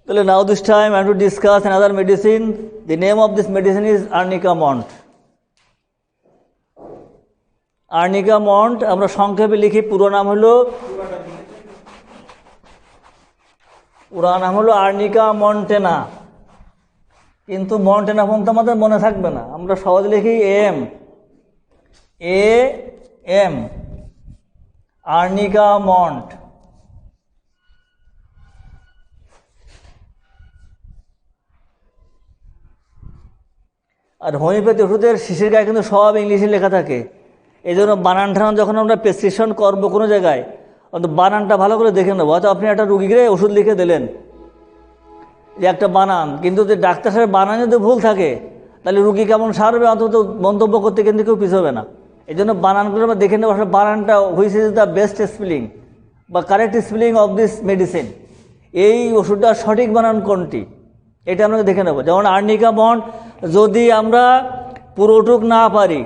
So now this time I am to discuss another medicine. The name of this medicine is Arnica Mont. Arnica Mont আমরা সংক্ষেপে লিখি, পুরো নাম হলো arnica montana. কিন্তু montana ফোনটা আমাদের মনে থাকবে না, আমরা সহজে লিখি এম আর্নিকা মন্ট। আর হোমিওপ্যাথি ওষুধের শিশির গায়ে কিন্তু সব ইংলিশে লেখা থাকে। এই জন্য বানান ঠানান যখন আমরা প্রেসক্রিপশন করবো কোনো জায়গায়, অন্তত বানানটা ভালো করে দেখে নেবো। হয়তো আপনি একটা রুগীকে ওষুধ লিখে দিলেন যে একটা বানান, কিন্তু যে ডাক্তার সাহেব বানান যদি ভুল থাকে তাহলে রুগী কেমন সারবে, অন্তত মন্তব্য করতে কিন্তু কেউ পিছবে না। এই জন্য বানানগুলো আমরা দেখে নেবো, আসলে বানানটা which is the best spelling বা correct spelling of this medicine, এই ওষুধটার সঠিক বানান কোনটি, এটা আমরা দেখে নেব। যেমন আর্নিকা মন্ট যদি আমরা পুরোটুক না পারি,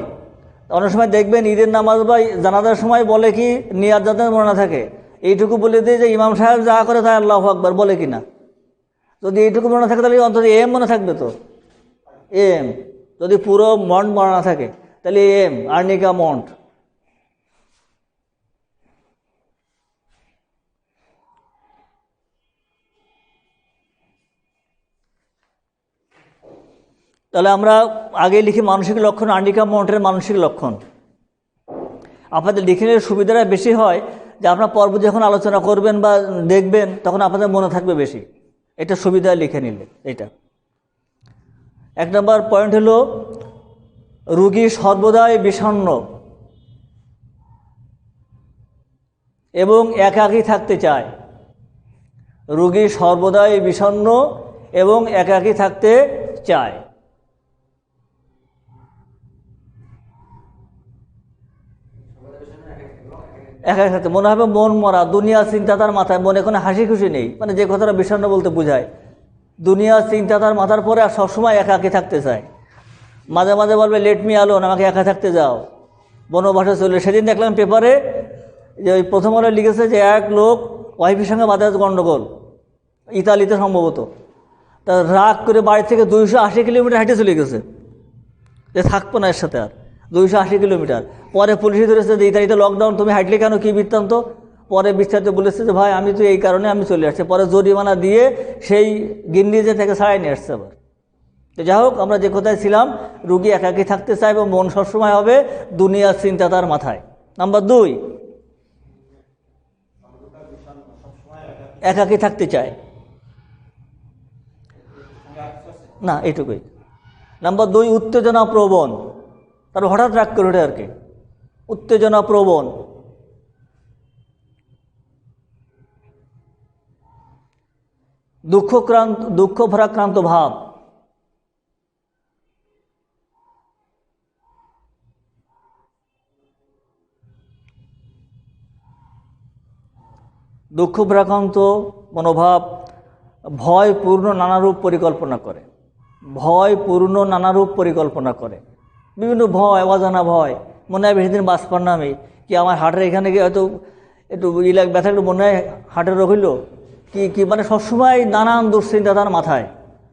অনেক সময় দেখবেন ঈদের নামাজ বা জানাজার সময় বলে কি নিয়াত যাতে মনে না থাকে, এইটুকু বলে দিয়ে যে ইমাম সাহেব যা করে তাই আল্লাহু আকবার বলে কিনা। যদি এইটুকু মনে থাকে তাহলে অন্তত এম মনে থাকবে। তো এম যদি পুরো মন্ট মনে না থাকে তাহলে এম আর্নিকা মন্ট। তাহলে আমরা আগে লিখি মানসিক লক্ষণ, আর্নিকা মন্টের মানসিক লক্ষণ। আপনাদের লিখনের সুবিধাটা বেশি হয় যে আপনার পর্ব যখন আলোচনা করবেন বা দেখবেন তখন আপনাদের মনে থাকবে বেশি, এটা সুবিধা লিখে নিলে। এটা 1 নম্বর পয়েন্ট হলো রোগী সর্বদাই বিষণ্ণ এবং একাকী থাকতে চায়। রোগী সর্বদাই বিষণ্ণ এবং একাকী থাকতে চায়। একা থাকতে মনে হবে মন মরা, দুনিয়া চিন্তা তার মাথায়, মনে কোনো হাসি খুশি নেই, মানে যে কথাটা বিষণ্ণ বলতে বোঝায়। দুনিয়া চিন্তা তার মাথার পরে আর সবসময় একাকী থাকতে চায়। মাঝে মাঝে বলবে লেট মি অ্যালোন, আমাকে একা থাকতে যাও, বনবাসে চলে। সেদিন দেখলাম পেপারে যে ওই প্রথম আলো লিখেছে যে এক লোক ওয়াইফের সঙ্গে বাজাজ গণ্ডগোল, ইতালিতে সম্ভবত, তা রাগ করে বাড়ি থেকে 280 কিলোমিটার হেঁটে চলে গেছে যে থাকবো না এর সাথে আর। 280 কিলোমিটার। পরে পুলিশে ধরেছে যে ইতালিতে লকডাউন, তুমি হাঁটলে কেন, কী বৃত্তান্ত। পরে বিস্তারিত বলেছে যে ভাই আমি তো এই কারণে আমি চলে আসছি। পরে জরিমানা দিয়ে সেই গিন্ডিজে থেকে ছাড়াই নিয়ে আসছে আবার। তো যাই হোক, আমরা যে কোথায় ছিলাম, রুগী একাকী থাকতে চায় এবং মন সবসময় হবে দুনিয়ার চিন্তা তার মাথায়। নাম্বার 2, একাকী থাকতে চায় না, এইটুকুই। নাম্বার 2, উত্তেজনা প্রবণ, তার হঠাৎ রাগ করে ওঠে আর কি, উত্তেজনা প্রবণ। দুঃখ ভারাক্রান্ত ভাব। দুঃখ ভারাক্রান্ত মনোভাব। ভয়পূর্ণ নানারূপ পরিকল্পনা করে, ভয়পূর্ণ নানারূপ পরিকল্পনা করে। বিভিন্ন ভয়, অজানা ভয়, মনে হয় বেশি দিন বাঁচবার নামে, কি আমার হার্টের এখানে গিয়ে হয়তো একটু ব্যথা, একটু মনে হয় হার্টের রোগ হইল কি, মানে সবসময় নানান দুশ্চিন্তা তার মাথায়।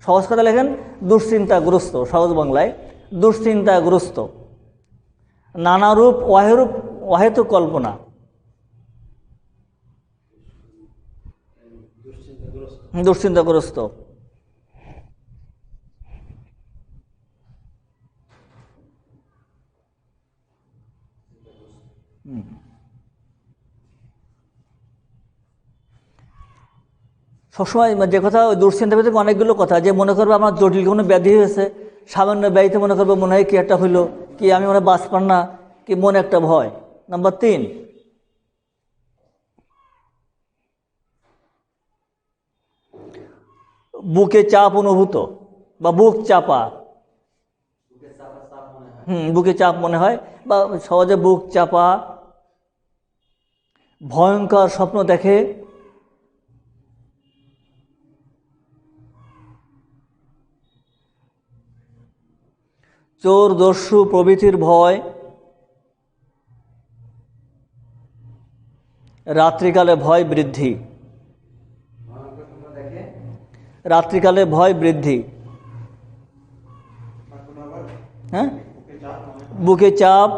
সহজ কথা লেখেন দুশ্চিন্তাগ্রস্ত, সহজ বাংলায় দুশ্চিন্তাগ্রস্ত। নানারূপ অহেতুক কল্পনা। দুশ্চিন্তাগ্রস্ত। সবসময় যে কথা, দুশ্চিন্তার ভিতরে অনেকগুলো কথা, যে মনে করবে আমার জটিল কোনো ব্যাধি হয়েছে, সামান্য ব্যাধিতে মনে করবে মনে হয় কি একটা হইলো, কি আমি মনে বাঁচপার না, কি মনে একটা ভয়। নাম্বার 3, বুকে চাপ অনুভূত বা বুক চাপা। বুকে চাপ মনে হয় বা সহজে বুক চাপা। ভয়ঙ্কর স্বপ্ন দেখে। চোর দস্যু প্রভৃতির ভয়। রাত্রিকালে ভয় বৃদ্ধি। রাত্রিকালে ভয় বৃদ্ধি। হ্যাঁ, বুকে চাপ,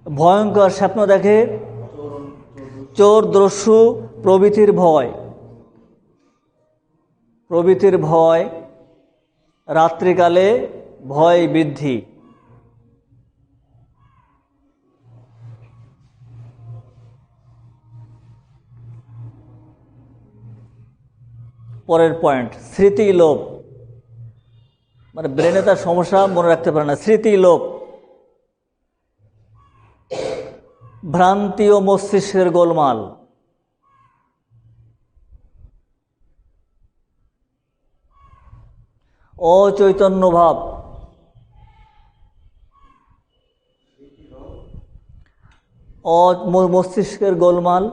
ভয়ঙ্কর স্বপ্ন দেখে, চোর দ্রষ্টু প্রভৃতির ভয়। প্রভৃতির ভয়, রাত্রিকালে ভয় বৃদ্ধি। পরের পয়েন্ট, স্মৃতিলোপ, মানে ব্রেনে তার সমস্যা, মনে রাখতে পারে না। স্মৃতিলোপ, ভ্রান্তি ও মস্তিষ্কের গোলমাল। অচৈতন্য ভাব, মস্তিষ্কের গোলমাল,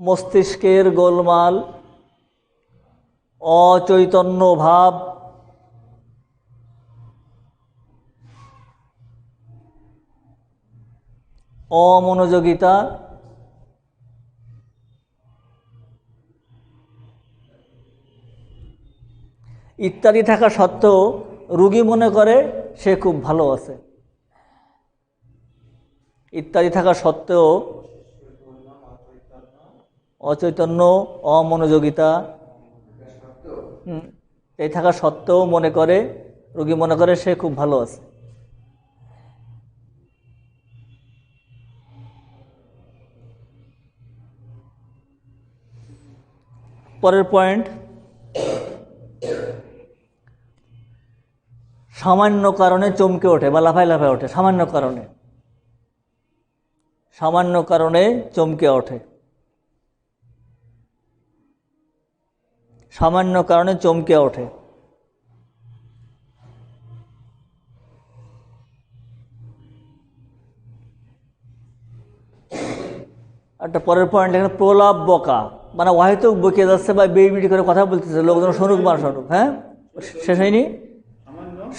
মস্তিষ্কের গোলমাল, অচৈতন্য ভাব, অমনোযোগিতা, ইত্যাদি থাকা সত্ত্বেও রোগী মনে করে সে খুব ভালো আছে। ইত্যাদি থাকা সত্ত্বেও, অচৈতন্য, অমনোযোগিতা, এই থাকা সত্ত্বেও মনে করে, রোগী মনে করে সে খুব ভালো আছে। পরের পয়েন্ট, সামান্য কারণে চমকে ওঠে বা লাফায় লাফায় ওঠে। সামান্য কারণে, সামান্য কারণে চমকে ওঠে। সামান্য কারণে চমকে ওঠে। একটা পরের পয়েন্ট এখানে, প্রলাপ বকা, মানে হয়তো বকে যাচ্ছে বা বিড়বিড়ি করে কথা বলতেছে, লোকজন শুনুক বা শুনুক। হ্যাঁ, শেষ হয়নি।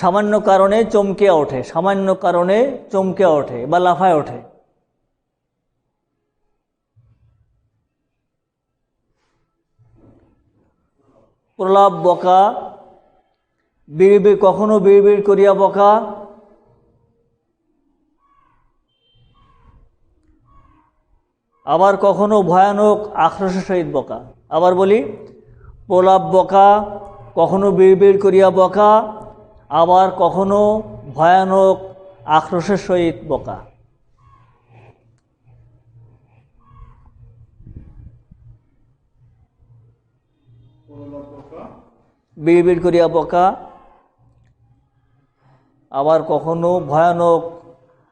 সামান্য কারণে চমকে ওঠে, সামান্য কারণে চমকে ওঠে বা লাফায় ওঠে। প্রলাপ বকা, বিড়বিড়, কখনো বিড়বিড় করিয়া বকা, আবার কখনো ভয়ানক আক্রোশের সহিত বকা। আবার বলি, প্রলাপ বকা, কখনো বিড়বিড় করিয়া বকা, আবার কখনো ভয়ানক আক্রোশের সহিত বকা। বিড়বিড় করিয়া বকা, আবার কখনো ভয়ানক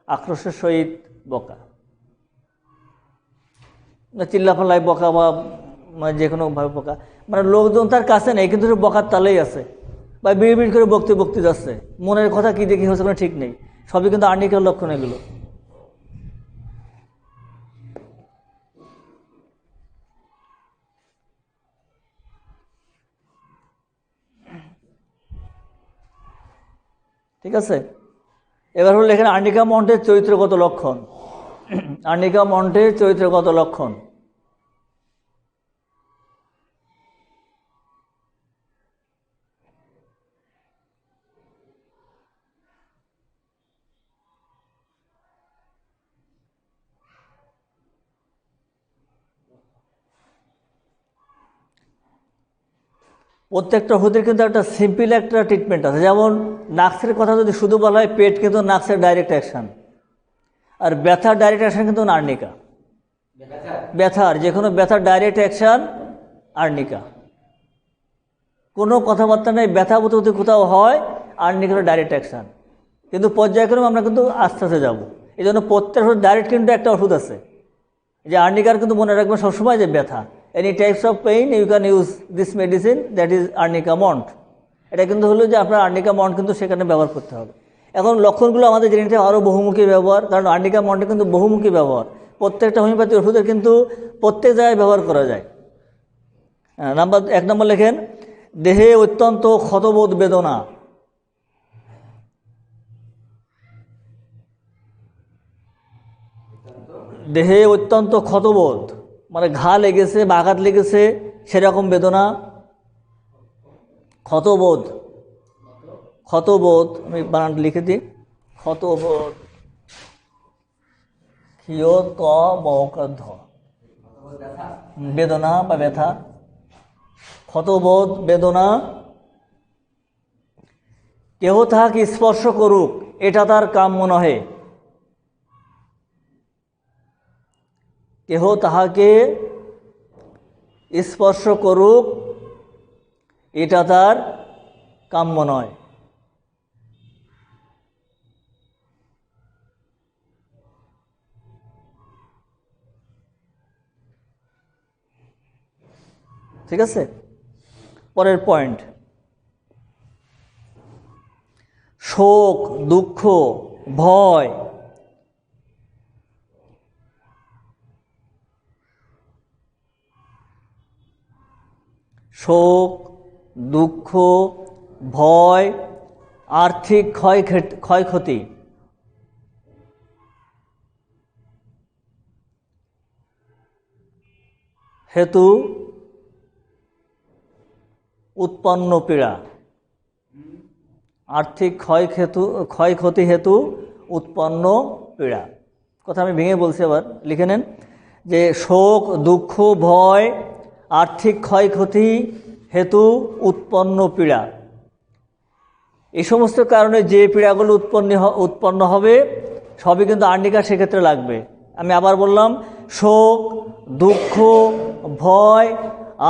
আক্রোশের সহিত বকা। চিল্লাফাল্লাই বকা বা যে কোনোভাবে বকা, মানে লোকজন তার কাছে নেই কিন্তু বকার তালেই আছে, বা বিড়বিড় করে বকতে বকতে যাচ্ছে, মনের কথা কী দেখি হচ্ছে কোনো ঠিক নেই। সবই কিন্তু আর্নিকের লক্ষণ এগুলো। ঠিক আছে, এবার হলো এখানে আর্নিকা মন্টের চরিত্রগত লক্ষণ। আর্নিকা মন্টের চরিত্রগত লক্ষণ। প্রত্যেকটা ওষুধের কিন্তু একটা সিম্পল একটা ট্রিটমেন্ট আছে। যেমন নাক্সের কথা যদি শুধু বলা হয়, পেট কিন্তু নাক্সের ডাইরেক্ট অ্যাকশান, আর ব্যথার ডাইরেক্ট অ্যাকশান কিন্তু আর্নিকা। ব্যথার যে কোনো ব্যথার ডাইরেক্ট অ্যাকশান আর্নিকা, কোনো কথাবার্তা নেই। ব্যথা যদি কোথাও হয়, আর্নিকার ডাইরেক্ট অ্যাকশান। কিন্তু পর্যায়ক্রমে আমরা কিন্তু আস্তে আস্তে যাবো। এই জন্য প্রত্যেক ওষুধ ডাইরেক্ট কিন্তু একটা ওষুধ আছে যে আর্নিকার, কিন্তু মনে রাখবেন সবসময় যে ব্যথা, any types of pain you can use this medicine, that is arnica মন্ট। এটা কিন্তু হলো যে আপনার আর্নিকা মন্ট কিন্তু সেখানে ব্যবহার করতে হবে। এখন লক্ষণগুলো আমাদের জেনে নিতে আরও বহুমুখী ব্যবহার, কারণ আর্নিকা মন্টে কিন্তু বহুমুখী ব্যবহার। প্রত্যেকটা হোমিওপ্যাথি ওষুধের কিন্তু প্রত্যেক জায়গায় ব্যবহার করা যায়। এক নম্বর লেখেন, দেহে অত্যন্ত ক্ষতবোধ বেদনা। দেহে অত্যন্ত ক্ষতবোধ, মানে ঘা লেগেছে বা আঘাত লেগেছে, সেরকম বেদনা। ক্ষতবোধ, ক্ষতবোধ আমি বানানটা লিখে দিই, ক্ষতবোধ, ক্ষিয় ত বকার ধ, বেদনা বা ব্যথা, ক্ষতবোধ বেদনা। কেহ তাহাকে স্পর্শ করুক এটা তার কাম্য নহে, কেহ তাহাকে স্পর্শ করুক এটা তার কাম্য নয়। ঠিক আছে, পরের পয়েন্ট, শোক, দুঃখ, ভয়, শোক, দুঃখ, ভয়, আর্থিক ক্ষয়ক্ষতি, হেতু উৎপন্ন পীড়া, আর্থিক ক্ষয়ক্ষতি হেতু উৎপন্ন পীড়া। কথা আমি ভেঙে বলছি, আবার লিখে নেন যে শোক, দুঃখ, ভয়, আর্থিক ক্ষয়ক্ষতি হেতু উৎপন্ন পীড়া। এই সমস্ত কারণে যে পীড়াগুলো উৎপন্ন হবে সবই কিন্তু আর্নিকা সেক্ষেত্রে লাগবে। আমি আবার বললাম, শোক, দুঃখ, ভয়,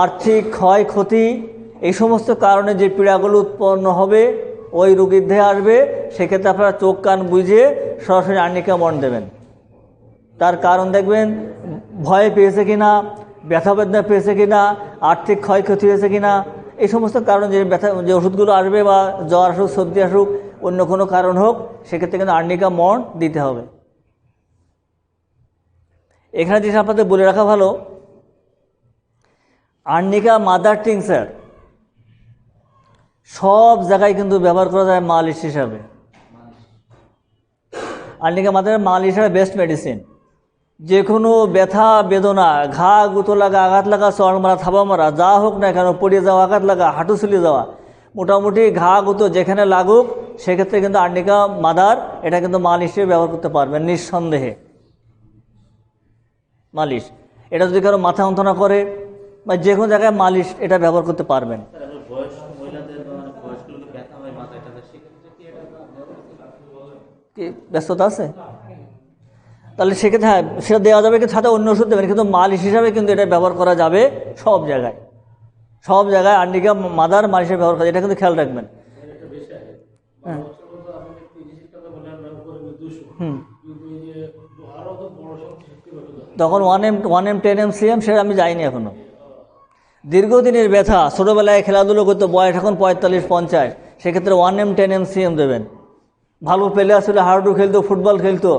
আর্থিক ক্ষয়ক্ষতি, এই সমস্ত কারণে যে পীড়াগুলো উৎপন্ন হবে ওই রোগীর দেহে আসবে, সেক্ষেত্রে আপনারা চোখ কান বুঝে সরাসরি আর্নিকা মন দেবেন। তার কারণ দেখবেন ভয় পেয়েছে কিনা, ব্যথা বেদনা পেয়েছে কিনা, আর্থিক ক্ষয়ক্ষতি হয়েছে কিনা, এই সমস্ত কারণে যে ওষুধগুলো আসবে, বা জ্বর আসুক, সর্দি আসুক, অন্য কোনো কারণ হোক, সেক্ষেত্রে কিন্তু আর্নিকা মন দিতে হবে। এখানে জিনিস আপনাদের বলে রাখা ভালো, আর্নিকা মাদার টিংচার সব জায়গায় কিন্তু ব্যবহার করা যায় মালিশ হিসাবে। আর্নিকা মাদার মালিশ হিসাবে বেস্ট মেডিসিন। যে কোনো ব্যথা বেদনা, ঘা গুঁতো লাগা, আঘাত লাগা, চড় মারা, থাবা মারা, যা হোক না কেন, পড়ে যাওয়া, আঘাত লাগা, হাঁটু ছুলে যাওয়া, মোটামুটি ঘা গুঁতো যেখানে লাগুক সেক্ষেত্রে কিন্তু আর্নিকা মাদার এটা কিন্তু মালিশ হিসেবে ব্যবহার করতে পারবেন নিঃসন্দেহে। মালিশ এটা যদি কারো মাথা যন্ত্রণা করে বা যে কোনো জায়গায় মালিশ এটা ব্যবহার করতে পারবেন। কি ব্যস্ততা আছে? তাহলে সেক্ষেত্রে হ্যাঁ সেটা দেওয়া যাবে, কিন্তু সাথে অন্য ওষুধ দেবেন, কিন্তু মালিশ হিসাবে কিন্তু এটা ব্যবহার করা যাবে সব জায়গায়। সব জায়গায় আর্নিকা মাদার মালিশ হিসেবে ব্যবহার করা, এটা কিন্তু খেয়াল রাখবেন। হ্যাঁ, তখন 1M 10M CM সেটা আমি যাইনি এখনো। দীর্ঘদিনের ব্যথা, ছোটোবেলায় খেলাধুলো করতো, বয়স এখন 45-50, সেক্ষেত্রে 1M 10M CM দেবেন। ভালো প্লেয়ার ছিল, হাডুডু খেলতো, ফুটবল খেলতো,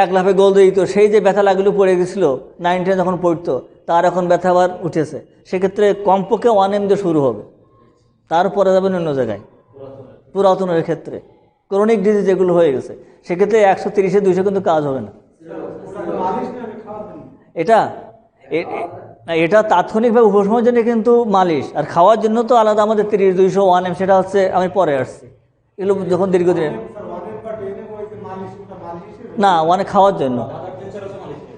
এক লাফে গোল দিয়ে দিত, সেই যে ব্যথা লাগলো পড়ে গেছিল 9-10 যখন পড়তো, তার এখন ব্যথা আবার উঠেছে, সেক্ষেত্রে কমপক্ষে 1M দিয়ে শুরু হবে, তারপরে যাবেন অন্য জায়গায়। পুরাতনের ক্ষেত্রে ক্রনিক ডিজিজ যেগুলো হয়ে গেছে সেক্ষেত্রে 130-200 কিন্তু কাজ হবে না। এটা তাৎক্ষণিকভাবে উপশমের জন্য কিন্তু মালিশ, আর খাওয়ার জন্য তো আলাদা আমাদের 30-200 1M, সেটা হচ্ছে আমি পরে আসছি। এগুলো যখন দীর্ঘদিন না, অনেক খাওয়ার জন্য,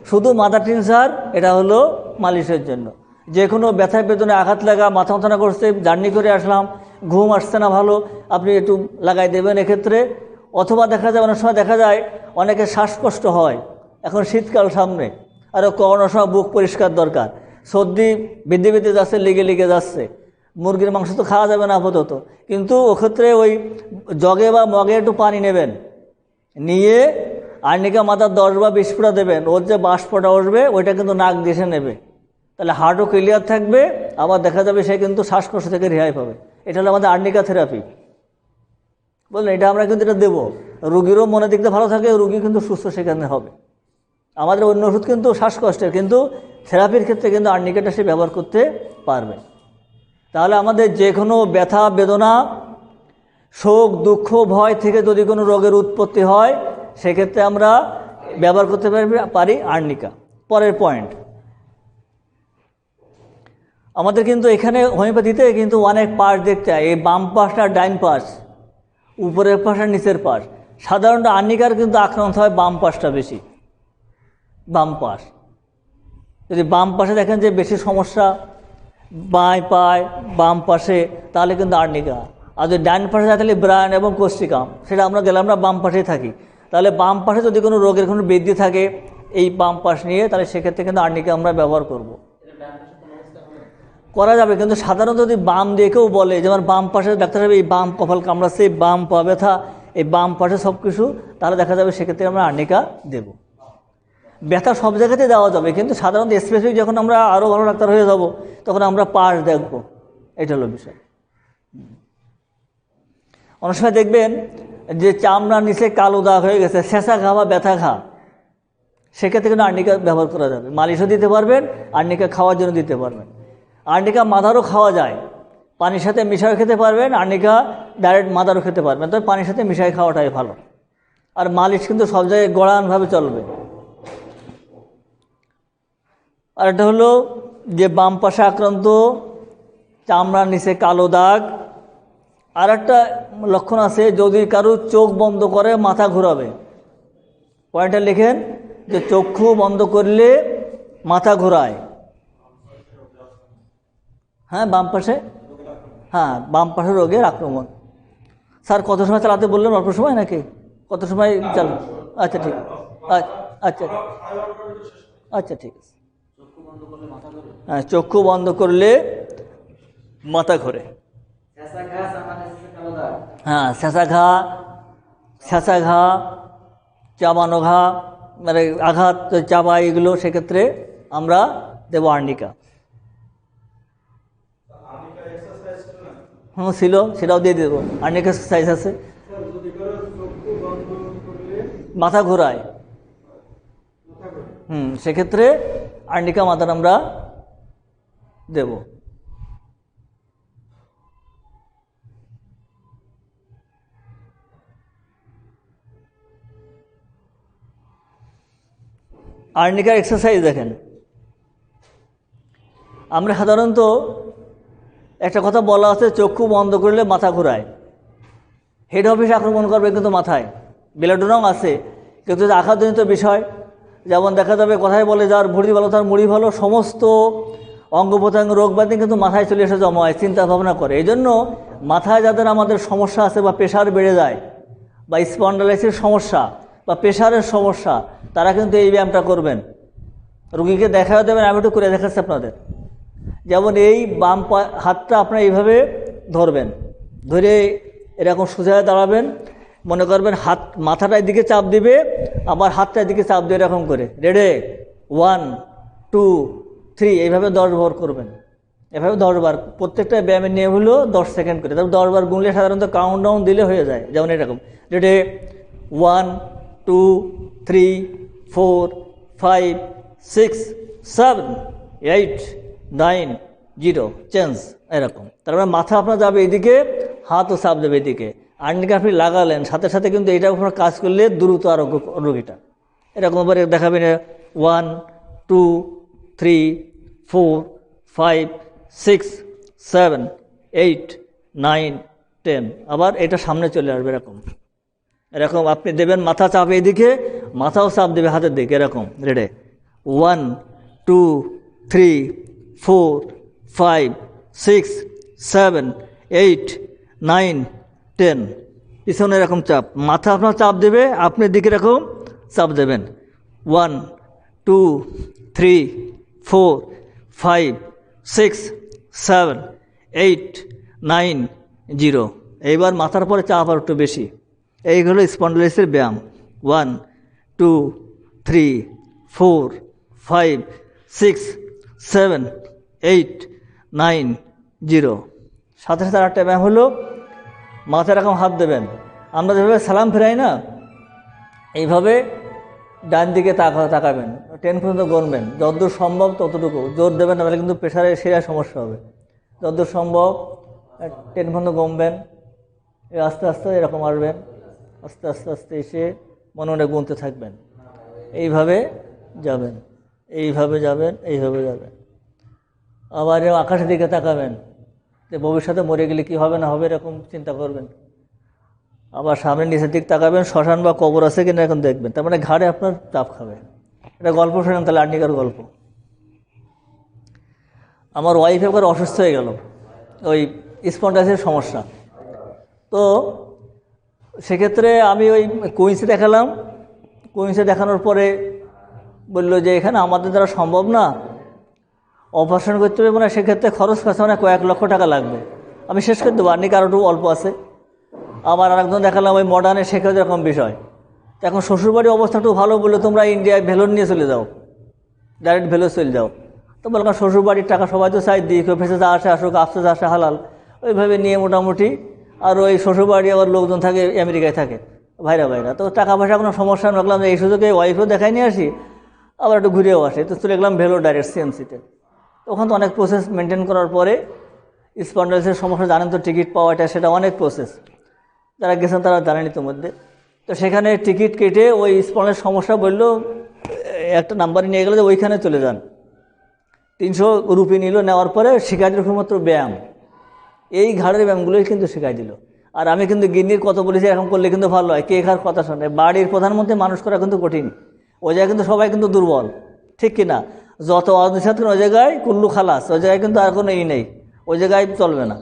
শুধু মাদার টিনচার এটা হলো মালিশের জন্য। যে কোনো ব্যথা বেদনা, আঘাত লাগা, মাথা যন্ত্রণা করছে, জার্নি করে আসলাম, ঘুম আসছে না ভালো, আপনি একটু লাগাই দেবেন এক্ষেত্রে। অথবা দেখা যায় অনেক সময় দেখা যায় অনেকের শ্বাসকষ্ট হয়, এখন শীতকাল সামনে, আর করোনার সময় বুক পরিষ্কার দরকার, সর্দি বৃদ্ধি বৃদ্ধি যাচ্ছে, লেগে যাচ্ছে, মুরগির মাংস তো খাওয়া যাবে না আপাতত, কিন্তু ওক্ষেত্রে ওই জগে বা মগে একটু পানি নেবেন, নিয়ে আর্নিকা মাদার 10 বা 20 ফোঁটা দেবেন, ওর যে বাষ্পটা উঠবে ওইটা কিন্তু নাক দিয়ে নেবে, তাহলে হার্টও ক্লিয়ার থাকবে, আবার দেখা যাবে সে কিন্তু শ্বাসকষ্ট থেকে রেহাই পাবে। এটা হলো আমাদের আর্নিকা থেরাপি, বুঝলেন? এটা আমরা কিন্তু এটা দেবো, রুগীরও মনে দিকতে ভালো থাকে, রুগী কিন্তু সুস্থ সেখানে হবে। আমাদের অন্য ওষুধ কিন্তু শ্বাসকষ্টের, কিন্তু থেরাপির ক্ষেত্রে কিন্তু আর্নিকাটা সে ব্যবহার করতে পারবে। তাহলে আমাদের যে কোনো ব্যথা বেদনা, শোক দুঃখ ভয় থেকে যদি কোনো রোগের উৎপত্তি হয় সেক্ষেত্রে আমরা ব্যবহার করতে পারি আর্নিকা। পরের পয়েন্ট, আমাদের কিন্তু এখানে হোমিওপ্যাথিতে কিন্তু অনেক পাশ দেখতে হয়, এই বাম পাশ আর ডাইন পাশ, উপরের পাশ আর নিচের পাশ। সাধারণত আর্নিকার কিন্তু আক্রান্ত হয় বাম পাশটা বেশি, বাম পাশ। যদি বাম পাশে দেখেন যে বেশি সমস্যা বাঁয় পায় বাম পাশে, তাহলে কিন্তু আর্নিকা। আর যদি ডাইন পাশে যায় তাহলে ব্রায়ন এবং কোষ্ঠিকাম, সেটা আমরা গেলাম না, বাম পাশেই থাকি। তাহলে বাম পাশে যদি কোনো রোগের কোনো বৃদ্ধি থাকে এই বাম পাশ নিয়ে, তাহলে সেক্ষেত্রে কিন্তু আর্নিকা আমরা ব্যবহার করব, করা যাবে। কিন্তু সাধারণত যদি বাম দিয়ে কেউ বলে যে আমার বাম পাশে ডাক্তার সাহেব এই বাম কপাল কামড়াচ্ছে, বাম পা ব্যথা, এই বাম পাশে সব কিছু, তাহলে দেখা যাবে সেক্ষেত্রে আমরা আর্নিকা দেব। ব্যথা সব জায়গাতে দেওয়া যাবে, কিন্তু সাধারণত স্পেসিফিক যখন আমরা আরও ভালো ডাক্তার হয়ে যাব তখন আমরা পাশ দেখব, এটা হলো বিষয়। অনেক সময় দেখবেন যে চামড়ার নিচে কালো দাগ হয়ে গেছে, ছেঁচা ঘা বা ব্যথা ঘা, সেক্ষেত্রে কিন্তু আর্নিকা ব্যবহার করা যাবে। মালিশও দিতে পারবেন, আর্নিকা খাওয়ার জন্য দিতে পারবেন। আর্নিকা মাদারও খাওয়া যায়, পানির সাথে মিশাও খেতে পারবেন, আর্নিকা ডাইরেক্ট মাদারও খেতে পারবেন, তবে পানির সাথে মিশাই খাওয়াটাই ভালো। আর মালিশ কিন্তু সব জায়গায় গড়ানভাবে চলবে। আর এটা হলো যে বাম পাশে আক্রান্ত, চামড়ার নিচে কালো দাগ। আর একটা লক্ষণ আছে, যদি কারো চোখ বন্ধ করে মাথা ঘোরাবে। পয়েন্টটা লিখেন যে চক্ষু বন্ধ করলে মাথা ঘোরায়। হ্যাঁ, বাম পাশে, হ্যাঁ বাম পাশে রোগের আক্রমণ। স্যার কত সময় চালাতে বললেন? অল্প সময় নাকি কত সময় চালান? আচ্ছা ঠিক, আচ্ছা আচ্ছা ঠিক আছে। হ্যাঁ, চক্ষু বন্ধ করলে মাথা ঘোরে। হ্যাঁ, ছেঁচা ঘা, চাবানো ঘা, মানে আঘাত চাপা, এগুলো সেক্ষেত্রে আমরা দেব আর্নিকা। হ্যাঁ ছিল, সেটাও দিয়ে দেবো। আর্নিকা এক্সারসাইজ আছে। মাথা ঘোরায়, সেক্ষেত্রে আর্নিকা মাথার আমরা দেব। আর্নিকার এক্সারসাইজ দেখেন, আমরা সাধারণত একটা কথা বলা আছে, চক্ষু বন্ধ করলে মাথা ঘোরায়। হেড অফিস আক্রমণ করবে কিন্তু মাথায়, বেলাডোনাও আছে, কিন্তু আঘাতজনিত বিষয়, যেমন দেখা যাবে কথায় বলে যার ভুঁড়ি ভালো তার মুড়ি ভালো, সমস্ত অঙ্গ প্রত্যঙ্গ রোগ ব্যাধি কিন্তু মাথায় চলে এসে জমা হয়, চিন্তা ভাবনা করে। এই জন্য মাথায় যাদের আমাদের সমস্যা আছে বা প্রেশার বেড়ে যায় বা স্পন্ডালাইসিসের সমস্যা বা প্রেশারের সমস্যা, তারা কিন্তু এই ব্যায়ামটা করবেন। রুগীকে দেখাও দেবেন, আমি একটু করে দেখাচ্ছি আপনাদের। যেমন এই বাম হাতটা আপনারা এইভাবে ধরবেন, ধরে এরকম সোজা দাঁড়াবেন, মনে করবেন হাত মাথাটা এদিকে চাপ দিবে, আবার হাতটা এদিকে চাপ দিয়ে এরকম করে, রেডি 1 2 3 এইভাবে 10 বার করবেন। এভাবে 10 বার, প্রত্যেকটা ব্যায়ামের নিয়ে হলো 10 সেকেন্ড করে, তারপর 10 বার গুনলে সাধারণত কাউন্টডাউন দিলে হয়ে যায়। যেমন এরকম, রেডি 1 2 3 4 5 6 7 8 9 0 চেঞ্জ, এরকম। তারপরে মাথা আপনার যাবে এদিকে, হাতও চাপ দেবে এদিকে। আর্নিকা আপনি লাগালেন, সাথে সাথে কিন্তু এইটা আপনার কাজ করলে দ্রুত আরোগ্য রোগীটা। এরকম এবারে দেখাবেন 1 2 3 4 5 6 7 8 9 10, আবার এটা সামনে চলে আসবে এরকম। এরকম আপনি দেবেন, মাথা চাপে এদিকে, মাথাও চাপ দেবে হাতের দিকে, এরকম। রেডি 1 2 3 4 5 6 7 8 9 10, পিছনে এরকম চাপ, মাথা আপনার চাপ দেবে, আপনি দিকে এরকম চাপ দেবেন। 1 2 3 4 5 6 7 8 9 0, এইবার মাথার পরে চাপ আর একটু বেশি। এইগুলো স্পন্ডালাইসিসের ব্যায়াম। 1 2 3 4 5 6 7 8 9 0। সাথে সাথে আরেকটা ব্যায়াম হলো, মাথায় এরকম হাত দেবেন, আমরা যেভাবে সালাম ফেরাই না, এইভাবে ডান দিকে তাকাবেন, 10 পর্যন্ত গুনবেন, যতদূর সম্ভব ততটুকু, জোর দেবেন না, তাহলে কিন্তু প্রেশারের সেরা সমস্যা হবে। যতদূর সম্ভব 10 পর্যন্ত গুনবেন, আস্তে আস্তে এরকম আসবেন, আস্তে আস্তে আস্তে এসে মনে মনে গুনতে থাকবেন, এইভাবে যাবেন, এইভাবে যাবেন, এইভাবে যাবেন। আবার আকাশের দিকে তাকাবেন, যে ভবিষ্যতে মরে গেলে কী হবে না হবে এরকম চিন্তা করবেন। আবার সামনে নিচের দিক তাকাবেন, শ্মশান বা কবর আছে কিনা এখন দেখবেন। তার মানে ঘাড়ে আপনার চাপ খাবে। এটা গল্প শোনেন তাহলে, আর্নিকার গল্প। আমার ওয়াইফ একবার অসুস্থ হয়ে গেল, ওই স্পন্ডাইটিসের সমস্যা। তো সেক্ষেত্রে আমি ওই কুইন্সে দেখালাম। কুইন্সে দেখানোর পরে বললো যে এখানে আমাদের দ্বারা সম্ভব না, অপারেশন করতে হবে, মানে সেক্ষেত্রে খরচ খরচা মানে কয়েক লক্ষ টাকা লাগবে। আমি শেষ করে দেবো, আর্নিকা আরও অল্প আছে। আবার আরেকজন দেখালাম ওই মডার্নে, শেখা এরকম বিষয়। তো এখন শ্বশুরবাড়ির অবস্থা একটু ভালো, বললো তোমরা ইন্ডিয়ায় ভেলোর নিয়ে চলে যাও, ডাইরেক্ট ভেলোর চলে যাও। তো বললাম শ্বশুরবাড়ির টাকা সবাই তো চাই দিই, কেউ ফেসে যা আসে আসুক, আফসোস আসে হালাল, ওইভাবে নিয়ে মোটামুটি। আর ওই শ্বশুরবাড়ি আবার লোকজন থাকে আমেরিকায় থাকে, ভাইরা তো টাকা পয়সা কোনো সমস্যা রাখলাম, এই সুযোগে ওয়াইফও দেখাই নিয়ে আসি, আবার একটু ঘুরেও আসে। তো চলে গেলাম ভেলোর ডাইরেক্ট সিএমসিতে। ওখান তো অনেক প্রসেস মেনটেন করার পরে, স্পন্ডাইটিসের সমস্যা জানেন তো, টিকিট পাওয়াটা সেটা অনেক প্রসেস, যারা গেছেন তারা জানেন ইতিমধ্যে। তো সেখানে টিকিট কেটে ওই স্পন্ডের সমস্যা বললো, একটা নাম্বারে নিয়ে গেলো যে ওইখানে চলে যান। 300 রুপি নিল, নেওয়ার পরে শেখাই দিল শুধুমাত্র ব্যায়াম, এই ঘাড়ের ব্যায়ামগুলোই কিন্তু শেখাই দিল। আর আমি কিন্তু গিন্নির কত বলেছি, এখন করলে কিন্তু ভালো হয়, কে খার কথা শোনে। বাড়ির প্রধানমন্ত্রী মানুষ করা কিন্তু কঠিন, ওই জায়গায় কিন্তু সবাই কিন্তু দুর্বল, ঠিক কিনা? যত অনিশ্চাত ওই জায়গায় কুল্লু খালাস, ওই জায়গায় কিন্তু আর কোনো নেই, ওই জায়গায় চলবে না।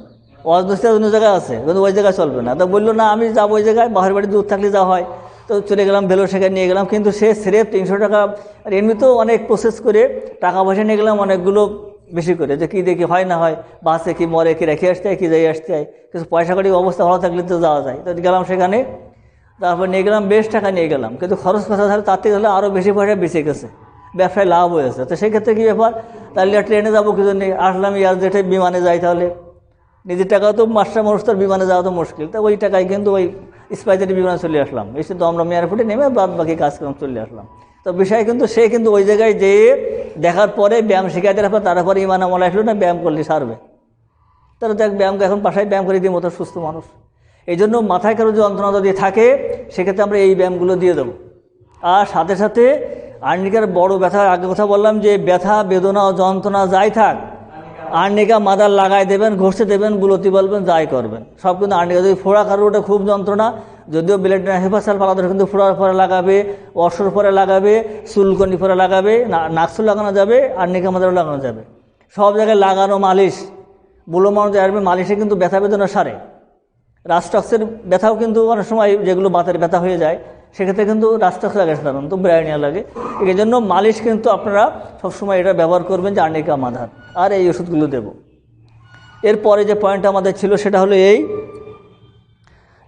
অনিশ্চাত অন্য জায়গায় আছে, কিন্তু ওই জায়গায় চলবে না। তো বললো না আমি যাবো ওই জায়গায়, বাহির বাড়ি দূর থাকলে যাওয়া হয়। তো চলে গেলাম, ভেলো সেখানে নিয়ে গেলাম, কিন্তু সে স্রেফ 300 টাকা। আর এমনিতেও অনেক প্রসেস করে টাকা পয়সা নিয়ে গেলাম অনেকগুলো বেশি করে, যে কী দেখি হয় না হয়, বাসে কি মরে, কি রেখে আসতে হয়, কি যাই আসতে হয়, কিছু পয়সা করি অবস্থা ভালো থাকলে তো যাওয়া যায়। তো গেলাম সেখানে, তারপর নিয়ে গেলাম, বেশ টাকা নিয়ে গেলাম, কিন্তু খরচ কথা তাহলে তার থেকে হলে আরও বেশি পয়সা বেঁচে গেছে, ব্যবসায় লাভ হয়েছে। তো সেক্ষেত্রে কী ব্যাপার, তাহলে ট্রেনে যাবো কিছু নেই, আসলাম এয়ারজেটে, বিমানে যাই, তাহলে নিজের টাকাও তো মাস্টার মানুষ, তার বিমানে যাওয়া তো মুশকিল। তা ওই টাকায় কিন্তু ওই স্পাইসের বিমানে চলে আসলাম, এসে তো আমরা এয়ারপোর্টে নেমে বাদ বাকি কাজকর্ম চলে আসলাম। তো বিষয় কিন্তু সে কিন্তু ওই জায়গায় যেয়ে দেখার পরে ব্যায়াম শিখাই দেওয়ার পর তারপরে ইমান আমল আসলো না, ব্যায়াম করলে সারবে। তারা দেখ ব্যায়াম এখন বাসায় ব্যায়াম করে দিয়ে মতো সুস্থ মানুষ। এই জন্য মাথায় কারো যন্ত্রণা যদি থাকে, সেক্ষেত্রে আমরা এই ব্যায়ামগুলো দিয়ে দেবো। আর সাথে সাথে আর্নিকার বড় ব্যথা, আগে কথা বললাম যে ব্যথা বেদনা ও যন্ত্রণা যাই থাক, আর্নিকা মাদার লাগাই দেবেন, ঘষতে দেবেন, বুলতি বলবেন, যাই করবেন সব কিন্তু আর্নিকা। যদি ফোড়া কারো ওটা খুব যন্ত্রণা, যদিও ব্লেড হেফাসাল পালাদের কিন্তু ফোড়ার পরে লাগাবে, অসর পরে লাগাবে, চুলকনি পরে লাগাবে, নাকসুল লাগানো যাবে, আর্নিকা মাদারও লাগানো যাবে, সব জায়গায় লাগানো। মালিশ বুলো মানুষ আসবে, মালিশে কিন্তু ব্যথা বেদনা সারে। রাস্টক্সের ব্যথাও কিন্তু অনেক সময় যেগুলো বাতের ব্যথা হয়ে যায়, সেক্ষেত্রে কিন্তু রাস্টক্স লাগে, সাধারণত তো ব্রায়নিয়া লাগে। এই জন্য মালিশ কিন্তু আপনারা সবসময় এটা ব্যবহার করবেন যে আর্নিকা মাদার, আর এই ওষুধগুলো দেব। এরপরে যে পয়েন্ট আমাদের ছিল সেটা হলো এই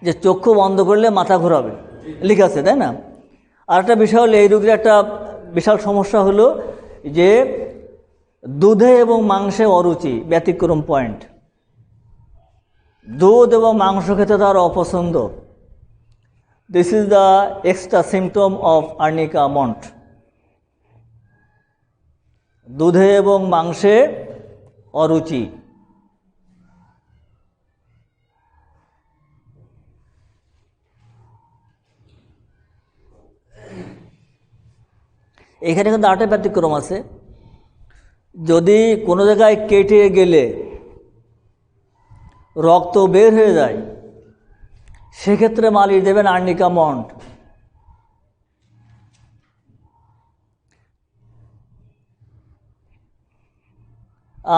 যে চক্ষু বন্ধ করলে মাথা ঘোরাবে, লিখে আছে তাই না? আর একটা বিষয় হলো এই রোগীর একটা বিশাল সমস্যা হলো যে দুধে এবং মাংসে অরুচি, ব্যতিক্রম পয়েন্ট। দুধ এবং মাংস খেতে তার অপছন্দ। This is the extra symptom of arnica Mont. দুধে এবং মাংসে অরুচি। এখানে কিন্তু আরেকটা ব্যতিক্রম আছে, যদি কোনো জায়গায় কেটে গেলে রক্ত বের হয়ে যায়, সেক্ষেত্রে মালিশ দেবেন আর্নিকা মন্ট।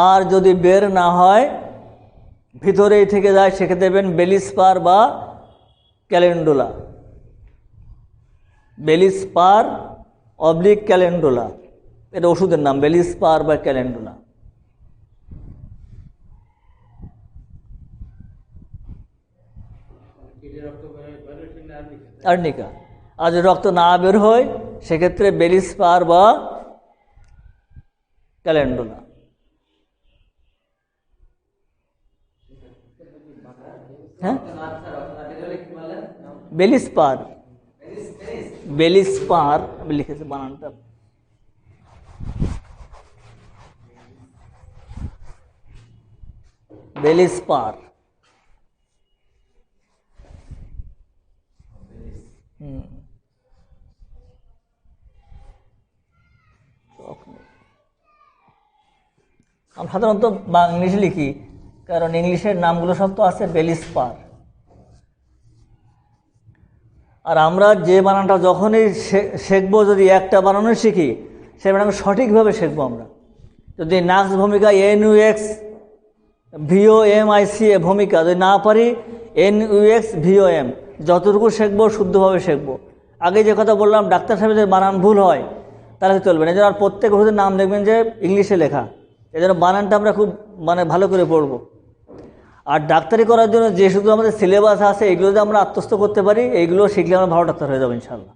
আর যদি বের না হয়, ভিতরেই থেকে যায়, সেক্ষেত্রে দেবেন বেলিস্পার বা ক্যালেন্ডুলা। বেলিস্পার অবলিক ক্যালেন্ডুলা, এটা ওষুধের নাম, বেলিস্পার বা ক্যালেন্ডুলা। আর্নিকা। আর যদি রক্ত না বের হয়, সেক্ষেত্রে বেলিস্পার বা ক্যালেন্ডুলা। হ্যাঁ, বেলিস্পার, বেলিস্পার আমি লিখেছি বানানটা। বেলিস্পার। আমরা সাধারণত ইংলিশে লিখি, কারণ ইংলিশের নামগুলো সব তো আছে বেলিস্পার। আর আমরা যে বানানটা যখনই শিখবো, যদি একটা বানানো শিখি, সে বানানটা সঠিকভাবে শিখবো আমরা। যদি নাক্স ভূমিকা NUX VOMICA ভূমিকা যদি না পারি, NUX VOM, যতটুকু শিখবো শুদ্ধভাবে শিখবো। আগে যে কথা বললাম, ডাক্তার সাহেবদের বানান ভুল হয় তাহলে চলবে না। এই জন্য আর প্রত্যেক ওষুধের নাম দেখবেন যে ইংলিশে লেখা, এই জন্য বানানটা আমরা খুব ভালো করে পড়বো। আর ডাক্তারি করার জন্য যে শুধু আমাদের সিলেবাস আছে, এগুলো যদি আমরা আত্মস্থ করতে পারি, এইগুলো শিখলে আমরা ভালো ডাক্তার হয়ে যাবো ইনশাল্লাহ,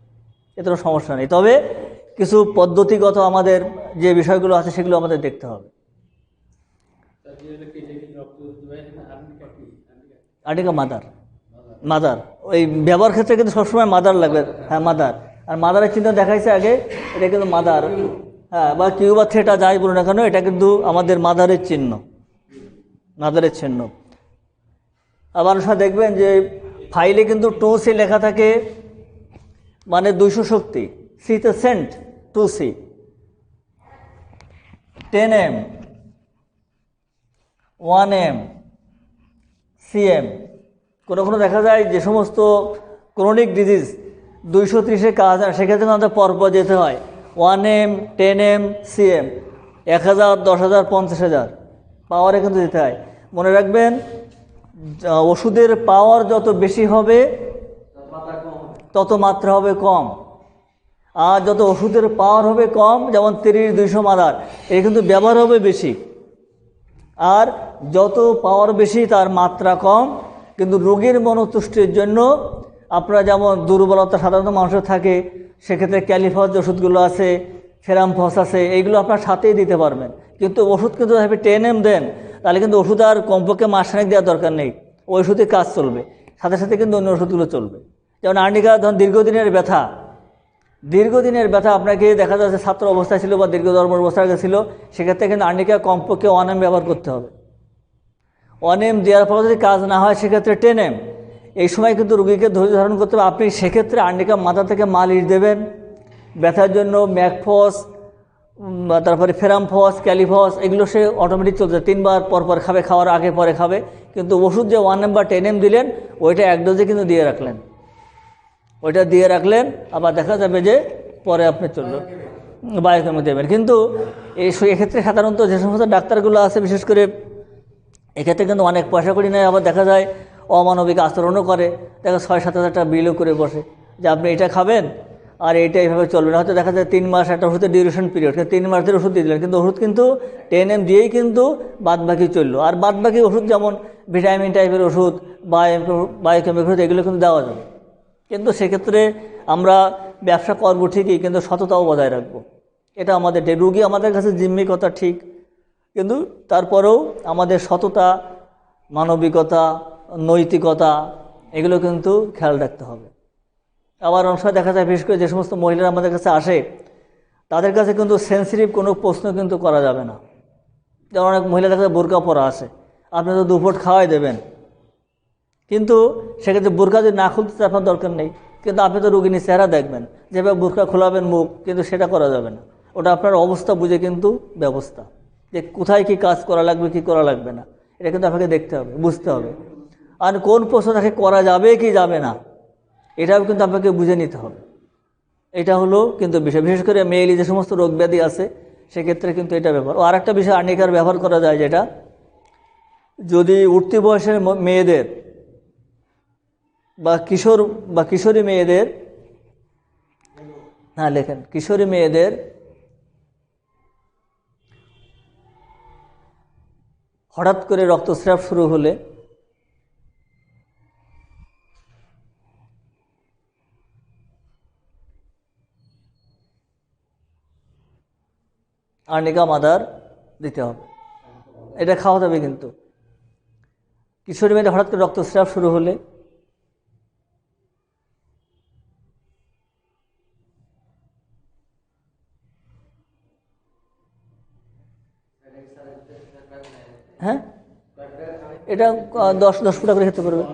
এতে কোনো সমস্যা নেই। তবে কিছু পদ্ধতিগত আমাদের যে বিষয়গুলো আছে সেগুলো আমাদের দেখতে হবে। আর্নিকা মাদার ওই ব্যবহার ক্ষেত্রে কিন্তু সবসময় মাদার লাগবে। হ্যাঁ, মাদার। আর মাদারের চিহ্ন দেখাইছে আগে, এটা কিন্তু মাদার, হ্যাঁ, বা কিউ বা থিটা যাই বলুন না কেন, এটা কিন্তু আমাদের মাদারের চিহ্ন। আবার সময় দেখবেন যে ফাইলে কিন্তু 2C লেখা থাকে, 200 শক্তি, সিতে Saint 2C, 10M, 1M, CM। কোনো দেখা যায় যে সমস্ত ক্রনিক ডিজিজ 230-এ কাজ হয়, সেক্ষেত্রে আমাদের পরপর যেতে হয় 1M, 10M, CM, 1000, 10,000, 50,000 পাওয়ারে কিন্তু যেতে হয়। মনে রাখবেন, ওষুধের পাওয়ার যত বেশি হবে তত মাত্রা হবে কম। আর যত ওষুধের পাওয়ার হবে কম, যেমন 30-200 মাদার, এর কিন্তু ব্যবহার হবে বেশি। আর যত পাওয়ার বেশি তার মাত্রা কম। কিন্তু রোগীর মনোতুষ্টির জন্য আপনারা যেমন দুর্বলতা সাধারণত মানুষের থাকে, সেক্ষেত্রে ক্যালিফস যে ওষুধগুলো আছে, ফেরামফস আছে, এইগুলো আপনার সাথেই দিতে পারবেন। কিন্তু ওষুধ কিন্তু 10M দেন, তাহলে কিন্তু ওষুধ আর কমপক্ষে মাসখানেক দেওয়ার দরকার নেই, ওই ওষুধে কাজ চলবে, সাথে সাথে কিন্তু অন্য ওষুধগুলো চলবে। যেমন আর্নিকা, ধরুন দীর্ঘদিনের ব্যথা আপনাকে দেখা যাচ্ছে ছাত্র অবস্থায় ছিল বা দীর্ঘধর্ম অবস্থায় ছিল, সেক্ষেত্রে কিন্তু আর্নিকা কমপক্ষে 1M ব্যবহার করতে হবে। 1M দেওয়ার পর যদি কাজ না হয়, সেক্ষেত্রে 10M। এই সময় কিন্তু রোগীকে ধৈর্য ধারণ করতে হবে। আপনি সেক্ষেত্রে আর্নিকা মাথা থেকে মালিশ দেবেন। ব্যথার জন্য ম্যাকফস, তারপরে ফেরামফস, ক্যালিফস, এগুলো সে অটোমেটিক চলছে, 3 বার পর খাবে, খাওয়ার আগে পরে খাবে। কিন্তু ওষুধ যে 1M বা 10M দিলেন, ওইটা এক ডোজে কিন্তু দিয়ে রাখলেন, আবার দেখা যাবে যে পরে আপনি চললো বায়োকেমো দেবেন। কিন্তু এক্ষেত্রে সাধারণত যে সমস্ত ডাক্তারগুলো আছে, বিশেষ করে এক্ষেত্রে কিন্তু অনেক পয়সা করি নেয়, আবার দেখা যায় অমানবিক আচরণও করে। দেখা 6-7 হাজার টাকা বিলও করে বসে যে আপনি এটা খাবেন আর এইটা এইভাবে চলবে না। হয়তো দেখা যায় 3 মাস একটা ওষুধের ডিউরেশন পিরিয়ড, 3 মাস ধরে ওষুধ দিয়ে দিলেন, কিন্তু ওষুধ কিন্তু 10M দিয়েই কিন্তু বাদবাকি চললো। আর বাদবাকি ওষুধ যেমন ভিটামিন টাইপের ওষুধ, বায়োকেমিক ওষুধ, এগুলো কিন্তু দেওয়া যাবে। কিন্তু সেক্ষেত্রে আমরা ব্যবসা করবো ঠিকই, কিন্তু সততাও বজায় রাখবো। এটা আমাদের রুগী আমাদের কাছে জিম্মি কথা ঠিক, কিন্তু তারপরেও আমাদের সততা, মানবিকতা, নৈতিকতা, এগুলো কিন্তু খেয়াল রাখতে হবে। আবার অনেক সময় দেখা যায়, বিশেষ করে যে সমস্ত মহিলারা আমাদের কাছে আসে, তাদের কাছে কিন্তু সেন্সিটিভ কোনো প্রশ্ন কিন্তু করা যাবে না। যেমন অনেক মহিলা দেখা যায় বোরকা পরা আসে, আপনি তো 2 ফুট খাওয়াই দেবেন, কিন্তু সেক্ষেত্রে বোরকা যদি না খুলতে আপনার দরকার নেই, কিন্তু আপনি তো রোগিনীর চেহারা দেখবেন, যেভাবে বোরকা খোলাবেন মুখ, কিন্তু সেটা করা যাবে না। ওটা আপনার অবস্থা বুঝে কিন্তু ব্যবস্থা, যে কোথায় কি কাজ করা লাগবে, কি করা লাগবে না, এটা কিন্তু আপনাকে দেখতে হবে, বুঝতে হবে। আর কোন প্রশ্ন তাকে করা যাবে কি যাবে না, এটাও কিন্তু আপনাকে বুঝে নিতে হবে। এটা হলো কিন্তু বিষয়। বিশেষ করে মেয়েলি যে সমস্ত রোগ ব্যাধি আছে, সেক্ষেত্রে কিন্তু এটা ব্যবহার। ও আরেকটা বিষয় আর্নিকার ব্যবহার করা যায়, যেটা যদি উঠতি বয়সের মেয়েদের বা কিশোরী মেয়েদের, হ্যাঁ লেখেন, কিশোরী মেয়েদের হঠাৎ করে রক্তস্রাব শুরু হলে আর্নিকা মাদার দিতে হবে, এটা খাওয়াতে হবে। কিন্তু কিশোরী মেয়েদের হঠাৎ করে রক্তস্রাব শুরু হলে হ্যাঁ, এটা 10 ফুটা করে খেতে পারবে।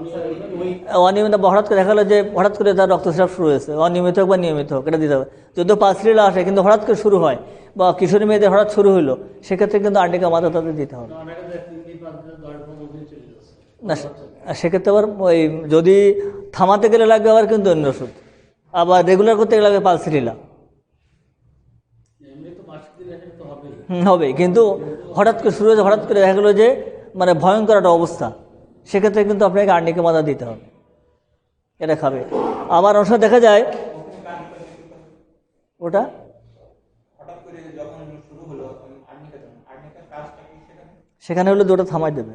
অনিয়মিত বা হঠাৎ করে দেখা গেলো যে হঠাৎ করে তার রক্তস্রাব শুরু হয়েছে, অনিয়মিত হোক বা নিয়মিত হোক, এটা দিতে হবে। যদিও পাঁচরিলা আসে কিন্তু হঠাৎ করে শুরু হয়, বা কিশোরী মেয়েদের হঠাৎ শুরু হলো, সেক্ষেত্রে কিন্তু আর্নিকা মাদা তাদের দিতে হবে না। সেক্ষেত্রে আবার ওই যদি থামাতে গেলে লাগবে আবার কিন্তু অন্য ওষুধ, আবার রেগুলার করতে গেলে লাগবে পালসিরিলা। হবে, কিন্তু হঠাৎ করে শুরু হয়েছে, হঠাৎ করে দেখা গেলো যে মানে ভয়ঙ্কর একটা অবস্থা, সেক্ষেত্রে কিন্তু আপনাকে আর্নিকা মাদা দিতে হবে, এটা খাবে। আবার অনেক সময় দেখা যায় ওটা সেখানে হলে দুটো থামাই দেবে,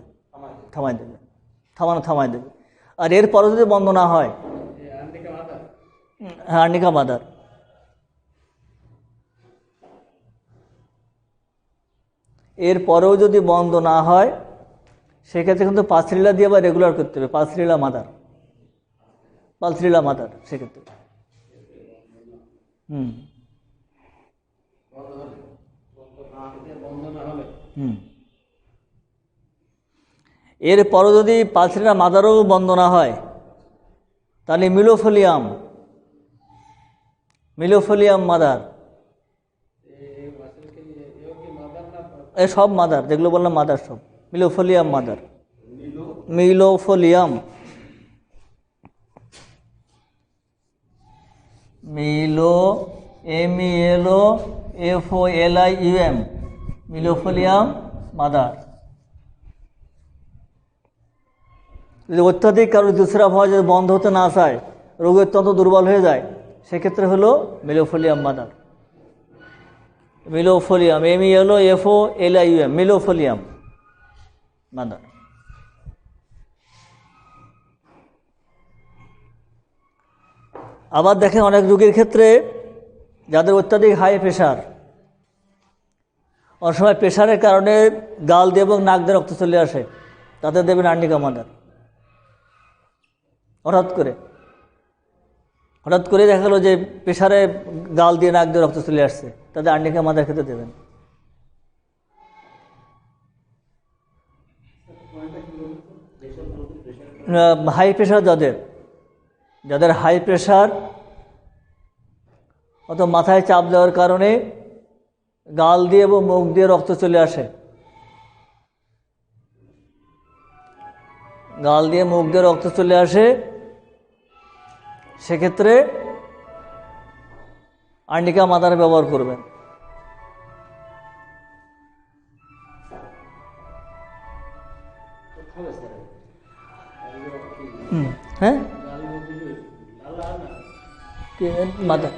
থামাই দেবে। আর এরপরও যদি বন্ধ না হয়, হ্যাঁ আর্নিকা মাদার, এরপরেও যদি বন্ধ না হয় সেক্ষেত্রে কিন্তু পালসিরিলা দিয়ে আবার রেগুলার করতে হবে, পালসিরিলা মাদার সেক্ষেত্রে। এরপরও যদি পালসিরিলা মাদারও বন্ধ না হয়, তাহলে মিলোফোলিয়াম মাদার, সব মাদার যেগুলো বললাম মাদার সব, মিলোফোলিয়াম মাদার, মিলোফোলিয়াম মিলোফোলিয়াম মাদার। যদি অত্যাধিক কারো ঋতুস্রাব হয়, যদি বন্ধ হতে না চায়, রোগের তন্ত্র দুর্বল হয়ে যায়, সেক্ষেত্রে হলো মিলোফোলিয়াম মাদার, মিলোফোলিয়াম মাদার। আবার দেখেন অনেক রোগীর ক্ষেত্রে যাদের অত্যাধিক হাই প্রেশার, অনেক সময় প্রেশারের কারণে গাল দিয়ে এবং নাক দিয়ে রক্ত চলে আসে, তাদের দেবেন আর্নিকা মাদার। হঠাৎ করে দেখা গেলো যে প্রেশারে গাল দিয়ে নাক দিয়ে রক্ত চলে আসছে, তাদের আর্নিকা মাদার খেতে দেবেন। হাই প্রেশার যাদের হাই প্রেশার অত মাথায় চাপ দেওয়ার কারণে গাল দিয়ে এবং মুখ দিয়ে রক্ত চলে আসে, সেক্ষেত্রে আর্নিকা মাদার ব্যবহার করবেন। হ্যাঁ, মাথা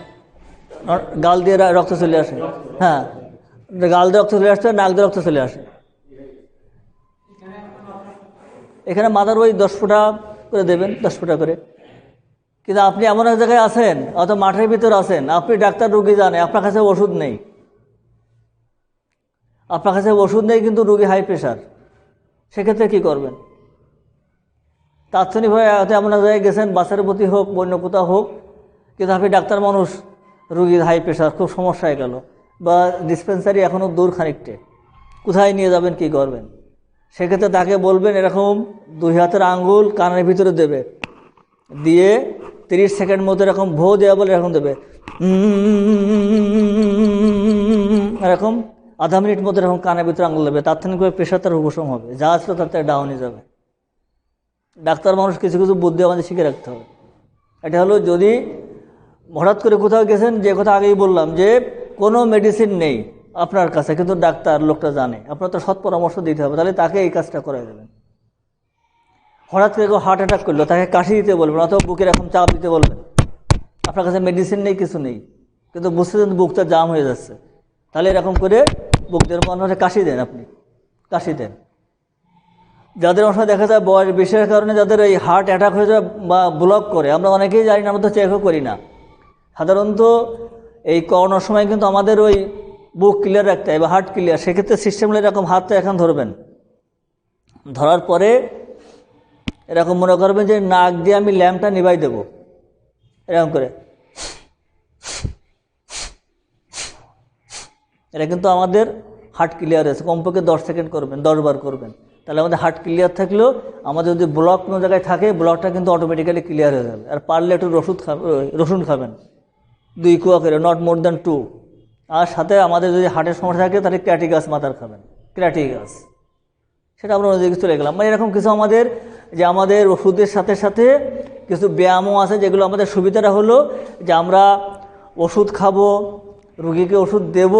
গাল দিয়ে রক্ত চলে আসে, হ্যাঁ গাল দিয়ে রক্ত চলে আসছে, নাক দিয়ে রক্ত চলে আসে। এখানে মাদার ওই 10 ফোঁটা করে দেবেন, 10 ফোঁটা করে। কিন্তু আপনি এমন এক জায়গায় আছেন, অত মাঠের ভিতর আছেন, আপনি ডাক্তার রুগী জানে, আপনার কাছে ওষুধ নেই, কিন্তু রুগী হাই প্রেশার, সেক্ষেত্রে কি করবেন? তাৎক্ষণিকভাবে হয়তো এমন এক জায়গায় গেছেন, বাসের প্রতি হোক, বন্য কোথাও হোক, কিন্তু আপনি ডাক্তার মানুষ, রুগীর হাই প্রেশার, খুব সমস্যা হয়ে গেল, বা ডিসপেন্সারি এখনও দূর খানিকটে, কোথায় নিয়ে যাবেন, কি করবেন? সেক্ষেত্রে তাকে বলবেন এরকম 2 হাতের আঙ্গুল কানের ভিতরে দেবে, দিয়ে 30 সেকেন্ড মতো এরকম ভো দেওয়া বলে এরকম দেবে, এরকম আধা মিনিট মতো এরকম কানের ভিতরে আঙ্গুল দেবে, তাৎক্ষণিকভাবে প্রেশার তার উপশম হবে, যা আসলে তার থেকে ডাউনে যাবে। ডাক্তার মানুষ কিছু বুদ্ধি আমাদের শিখে রাখতে হবে। এটা হলো যদি হঠাৎ করে কোথাও গেছেন, যে কথা আগেই বললাম যে কোনো মেডিসিন নেই আপনার কাছে, কিন্তু ডাক্তার লোকটা জানে, আপনার তো সৎ পরামর্শ দিতে হবে, তাহলে তাকে এই কাজটা করে দেবেন। হঠাৎ করে কেউ হার্ট অ্যাটাক করলো, তাকে কাশি দিতে বলবেন, অথবা বুকের এরকম চাপ দিতে বলবেন, আপনার কাছে মেডিসিন নেই, কিছু নেই, কিন্তু বুঝতেছেন বুকটা জাম হয়ে যাচ্ছে, তাহলে এরকম করে বুক দিয়ে মনে হচ্ছে কাশি দেন। যাদের অনেক সময় দেখা যায় বয়স বেশির কারণে যাদের এই হার্ট অ্যাটাক হয়ে যায় বা ব্লক করে, আমরা অনেকেই জানি না, আমরা তো চেকও করি না। সাধারণত এই করোনার সময় কিন্তু আমাদের ওই বুক ক্লিয়ার রাখতে হয় বা হার্ট ক্লিয়ার, সেক্ষেত্রে সিস্টেমে এরকম হাতটা এখন ধরবেন, ধরার পরে এরকম মনে করবেন যে নাক দিয়ে আমি ল্যাম্পটা নিভাই দেব, এরকম করে। এটা কিন্তু আমাদের হার্ট ক্লিয়ার আছে, কমপক্ষে 10 সেকেন্ড করবেন, 10 বার করবেন, তাহলে আমাদের হার্ট ক্লিয়ার থাকলেও আমাদের যদি ব্লক কোনো জায়গায় থাকে ব্লকটা কিন্তু অটোমেটিক্যালি ক্লিয়ার হয়ে যাবে। আর পারলে একটু রসুন খাবেন 2 কোয়া করে, নট মোর দ্যান 2। আর সাথে আমাদের যদি হার্টের সমস্যা থাকে তাহলে ক্র্যাটিগাস মাথার খাবেন, ক্র্যাটিগাস। সেটা আমরা অন্যদিকে চলে গেলাম। মানে এরকম কিছু আমাদের যে আমাদের ওষুধের সাথে সাথে কিছু ব্যায়ামও আছে, যেগুলো আমাদের সুবিধাটা হলো যে আমরা ওষুধ খাবো, রুগীকে ওষুধ দেব,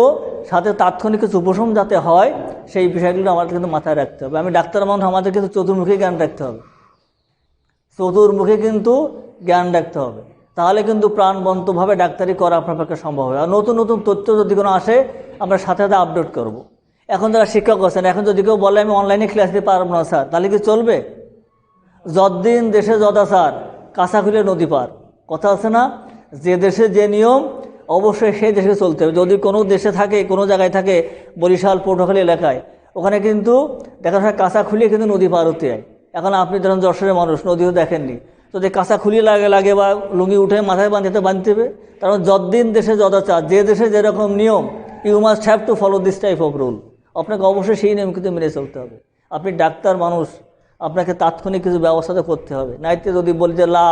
সাথে তাৎক্ষণিক কিছু উপশম যাতে হয় সেই বিষয়গুলো আমাদের কিন্তু মাথায় রাখতে হবে। আমি ডাক্তার মানুষ, আমাদের কিন্তু চতুর্মুখী জ্ঞান রাখতে হবে, চতুর্মুখী কিন্তু জ্ঞান রাখতে হবে। তাহলে কিন্তু প্রাণবন্তভাবে ডাক্তারি করা আপনার পক্ষে সম্ভব হবে। আর নতুন নতুন তথ্য যদি কোনো আসে আমরা সাথে সাথে আপডেট করব। এখন যারা শিক্ষক আছেন, এখন যদি কেউ বলে আমি অনলাইনে ক্লাস দিতে পারবো না স্যার, তাহলে কি চলবে? যতদিন দেশে যদাচার কাঁচা খুলে নদী পার, কথা আছে না? যে দেশে যে নিয়ম অবশ্যই সেই দেশে চলতে হবে। যদি কোনো দেশে থাকে, কোনো জায়গায় থাকে, বরিশাল পটুয়াখালী এলাকায়, ওখানে কিন্তু দেখা যায় কাঁচা খুলিয়ে কিন্তু নদী পার হতে হয়। এখন আপনি ধরেন যশোরের মানুষ, নদীও দেখেননি, যদি কাঁচা খুলিয়ে লাগে বা লুঙ্গি উঠে মাথায় বাঁধতে হবে। কারণ যতদিন দেশে যদাচার, যে দেশে যেরকম নিয়ম, you must have to follow this type of rule. আপনাকে অবশ্যই সেই নিয়ম কিন্তু মেনে চলতে হবে। আপনি ডাক্তার মানুষ, আপনাকে তাৎক্ষণিক কিছু ব্যবস্থা তো করতে হবে। নাইতে যদি বলি যে লা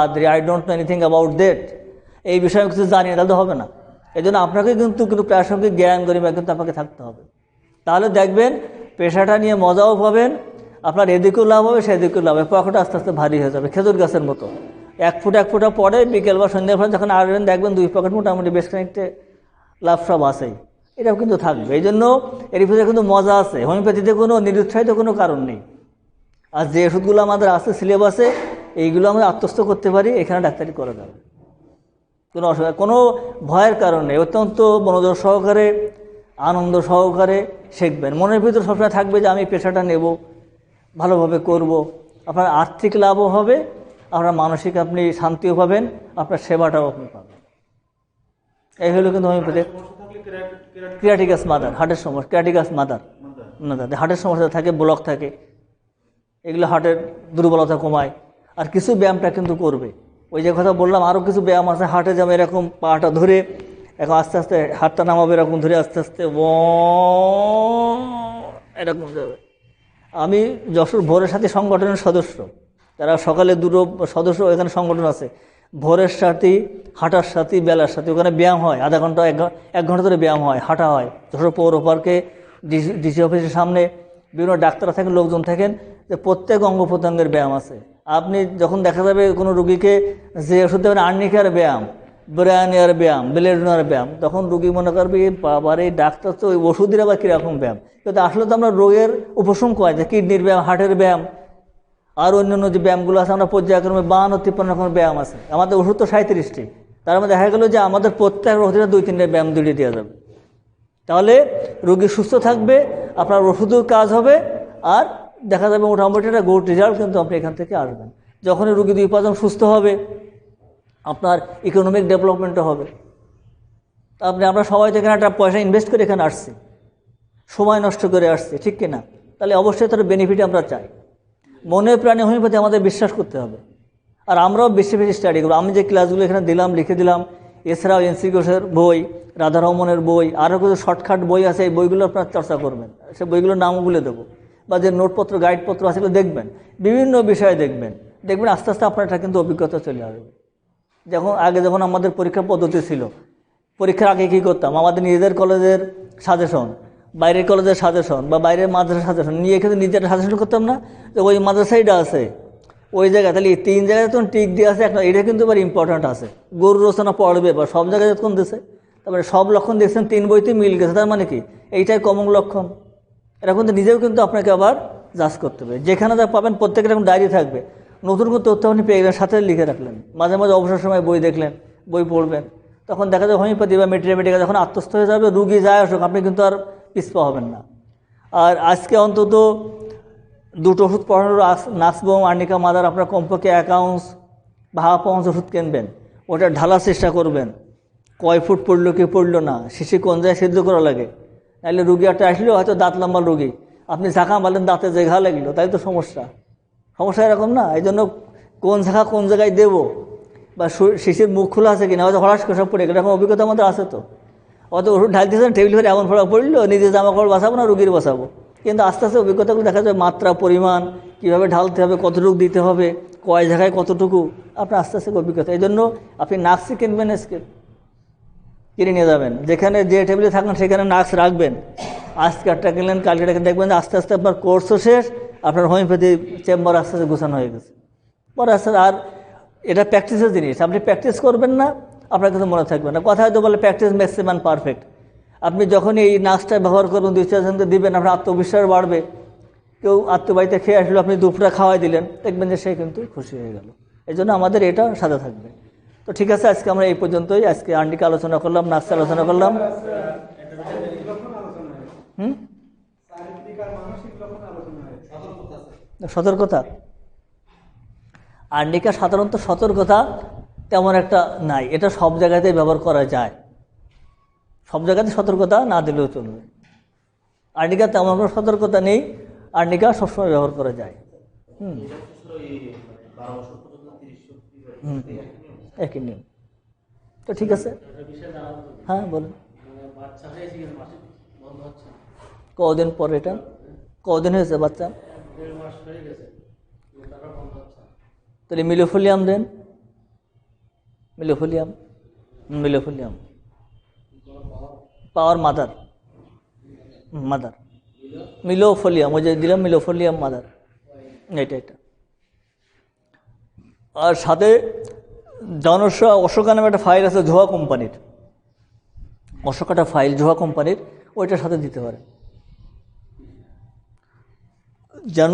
আদ্রি I don't know anything about that, এই বিষয়ে কিছু জানি না, তাহলে তো হবে না। এই জন্য আপনাকে কিন্তু প্রাসঙ্গিক জ্ঞান গরিমা কিন্তু আপনাকে থাকতে হবে। তাহলে দেখবেন পেশাটা নিয়ে মজাও পাবেন, আপনার এদিকেও লাভ হবে, সেদিকেও লাভ হবে। পকেটটা আস্তে আস্তে ভারী হয়ে যাবে, খেজুর গাছের মতো। 1 ফুটা পরে বিকেল বা সন্ধ্যার পরে যখন আসবেন দেখবেন 2 পকেট মোটামুটি বেশ খানিকটা লাভ সব আসেই। এটাও কিন্তু থাকবে। এই জন্য এর ভিতরে কিন্তু মজা আছে। হোমিওপ্যাথিতে কোনো নিরুৎসাহিত কোনো কারণ নেই। আর যে ওষুধগুলো আমাদের আছে সিলেবাসে, এইগুলো আমরা আত্মস্থ করতে পারি, এখানে ডাক্তারি করা যাবে, কোনো অসুবিধা, কোনো ভয়ের কারণ নেই। অত্যন্ত মনোযোগ সহকারে, আনন্দ সহকারে শিখবেন। মনের ভিতর সবসময় থাকবে যে আমি পেশাটা নেব, ভালোভাবে করব। আপনার আর্থিক লাভও হবে, আপনার মানসিক আপনি শান্তিও পাবেন, আপনার সেবাটাও আপনি পাবেন। এই হলো কিন্তু হোমিওপ্যাথি। ক্রিয়াটিকাস মাদার, হার্টের সমস্যা, ক্রিয়াটিকাস মাদার, হার্টের সমস্যা থাকে, ব্লক থাকে, এগুলো হার্টের দুর্বলতা কমায়। আর কিছু ব্যায়ামটা কিন্তু করবে, ওই যে কথা বললাম, আরও কিছু ব্যায়াম আছে হার্টে, যেমন এরকম পাটা ধরে এখন আস্তে আস্তে হাতটা নামাবে, এরকম ধরে আস্তে আস্তে এরকম যাবে। আমি যশোর ভোরের সাথী সংগঠনের সদস্য, যারা সকালে দুটো সদস্য এখানে সংগঠন আছে, ভোরের সাথী, হাঁটার সাথী, বেলার সাথী। ওখানে ব্যায়াম হয়, আধা ঘন্টা 1 ঘন্টা ধরে ব্যায়াম হয়, হাঁটা হয়। যশোর পৌর পার্কে ডিসি অফিসের সামনে বিভিন্ন ডাক্তার থাকেন, লোকজন থাকেন, যে প্রত্যেক অঙ্গ প্রত্যঙ্গের ব্যায়াম আছে। আপনি যখন দেখা যাবে কোনো রুগীকে যে ওষুধ দেবেন আর্নিকার ব্যায়াম, ব্রায়ানিয়ার ব্যায়াম, বেলেডোনার ব্যায়াম, তখন রুগী মনে করবে বাবার এই ডাক্তার তো ওই ওষুধের আবার কীরকম ব্যায়াম। কিন্তু আসলে তো আমরা রোগের উপশম করা যায়, কিডনির ব্যায়াম, হার্টের ব্যায়াম, আর অন্যান্য যে ব্যায়ামগুলো আছে, আমরা পর্যায়ক্রমে 52-53 রকমের ব্যায়াম আছে। আমাদের ওষুধ তো 37টি, তার মধ্যে দেখা গেলো যে আমাদের প্রত্যেক ওষুধে 2-3টে ব্যায়াম দিয়ে দেওয়া যাবে। তাহলে রোগী সুস্থ থাকবে, আপনার ওষুধেও কাজ হবে, আর দেখা যাবে মোটামুটি একটা গুড রেজাল্ট কিন্তু আপনি এখান থেকে আসবেন। যখনই রুগী 2-5 জন সুস্থ হবে, আপনার ইকোনমিক ডেভেলপমেন্টও হবে। আমরা সবাই তো এখানে একটা পয়সা ইনভেস্ট করে এখানে আসছি, সময় নষ্ট করে আসছি, ঠিক কিনা? তাহলে অবশ্যই তার বেনিফিট আমরা চাই। মনে প্রাণে হোমিওপ্যাথি আমাদের বিশ্বাস করতে হবে, আর আমরাও বেশি বেশি স্টাডি করবো। আমি যে ক্লাসগুলো এখানে দিলাম, লিখে দিলাম, এছাড়াও এনসি ঘোষের বই, রাধারমণের বই, আরও কিছু শর্টকাট বই আছে, এই বইগুলো আপনার চর্চা করবেন। সে বইগুলোর নামও বলে দেবো, বা যে নোটপত্র, গাইডপত্র আছে এগুলো দেখবেন, বিভিন্ন বিষয়ে দেখবেন আস্তে আস্তে আপনার এটা কিন্তু অভিজ্ঞতা চলে আসবে। যখন আমাদের পরীক্ষা পদ্ধতি ছিল, পরীক্ষার আগে কী করতাম, আমাদের নিজেদের কলেজের সাজেশন, বাইরের কলেজের সাজেশন, বা বাইরের মাদ্রাসার সাজেশন নিয়ে কিন্তু নিজেরা সাজেশন করতাম না, যে ওই মাদ্রাসাইটা আছে ওই জায়গায়, তাহলে 3 জায়গায় তখন টিক দিয়ে আছে একটা, এটা কিন্তু এবার ইম্পর্ট্যান্ট আছে। গরু রচনা পড়বে বা সব জায়গায় যখন দিছে, তারপরে সব লক্ষণ দেখছেন 3 বইতে মিল গেছে, তার মানে কি এইটাই কমন লক্ষণ। এটা কিন্তু নিজেও কিন্তু আপনাকে আবার জাজ করতে হবে। যেখানে যা পাবেন প্রত্যেকের এরকম ডায়েরি থাকবে, নতুন করে তথ্য আপনি পেয়ে গেলেন, সাথে লিখে রাখলেন, মাঝে মাঝে অবসর সময় বই দেখলেন, বই পড়বেন। তখন দেখা যায় হোমিওপ্যাথি বা মেটেরিয়ামেটিকা যখন আত্মস্থ হয়ে যাবে, রুগী যায় আসুক, আপনি কিন্তু আর পিছপা হবেন না। আর আজকে অন্তত 2টো ওষুধ পড়ানোর নাক্সবোম, আর্নিকা মাদার আপনার কমপক্ষে 1 আউন্স বা হাফ আউন্স ওষুধ কিনবেন, ওটা ঢালার চেষ্টা করবেন। কয় ফুট পড়লো কি পড়লো না, শিশি কোন জায়গায় সিদ্ধ করা লাগে, নাহলে রুগী একটা আসলেও হয়তো দাঁত লম্বা রুগী, আপনি ঝাঁকা মারলেন, দাঁতে যে ঘা লাগলো, তাই তো সমস্যা এরকম না। এই জন্য কোন ঝাঁকা কোন জায়গায় দেবো, বা শিশির মুখ খোলা আছে কিনা, হয়তো হঠাৎ করে সব পড়ে গেলে, এরকম অভিজ্ঞতা আমাদের আছে। তো অত ওষুধ ঢালতেছেন, টেবিল ফেলে এমন ফোড়া পড়লো, নিজে জামা কাপড় বাঁচাবো না রুগীর বাঁচাবো, কিন্তু আস্তে আস্তে অভিজ্ঞতাগুলো দেখা যায়, মাত্রা, পরিমাণ, কীভাবে ঢালতে হবে, কতটুকু দিতে হবে, কয় জায়গায় কতটুকু, আপনার আস্তে আস্তে অভিজ্ঞতা। এই জন্য আপনি নাক্সি কিনবেন, স্কেল কিনে নিয়ে যাবেন, যেখানে যে টেবিলে থাকবেন সেখানে নাক্স রাখবেন। আজকে একটা কিনলেন, কালকে একটা দেখবেন যে আস্তে আস্তে আপনার কোর্সও শেষ, আপনার হোমিওপ্যাথি চেম্বার আস্তে আস্তে গোছানো হয়ে গেছে। পরে আস্তে আর এটা প্র্যাকটিসের জিনিস, আপনি প্র্যাকটিস করবেন না, আপনার কাছে মনে থাকবে না। কথা হয়তো বলে practice makes a man perfect. আপনি যখন এই নাক্সটা ব্যবহার করবেন, 2-4জনকে দিবেন, আপনার আত্মবিশ্বাস বাড়বে। কেউ আত্মবাড়িতে খেয়ে আসলে আপনি দুপুরে খাওয়াই দিলেন, দেখবেন যে সে কিন্তু খুশি হয়ে গেল। এই জন্য আমাদের এটা সাথে থাকবে। তো ঠিক আছে, আজকে আমরা এই পর্যন্তই। আজকে আন্ডিকে আলোচনা করলাম, নাক্সে আলোচনা করলাম। সতর্কতা, আন্ডিকা সাধারণত সতর্কতা তেমন একটা নাই, এটা সব জায়গাতেই ব্যবহার করা যায়, সব জায়গাতে সতর্কতা না দিলেও চলবে। আর্নিকা তেমন কোনো সতর্কতা নেই, আর্নিকা সবসময় ব্যবহার করা যায়। একই নিয়ম। তো ঠিক আছে, হ্যাঁ বলুন। কদিন পর এটা, কদিন হয়েছে বাচ্চা? তাহলে মিলোফোলিয়াম দেন, মিলোফোলিয়াম, মিলোফোলিয়াম পাওয়ার মাদার, মাদার মিলোফোলিয়াম, ওই যে দিলাম মিলোফোলিয়াম মাদার, এটা। আর সাথে জনস্বা অশোকা নামে একটা ফাইল আছে ঝোয়া কোম্পানির, অশোকাটা ফাইল ঝোয়া কোম্পানির, ওইটার সাথে দিতে পারে। যেন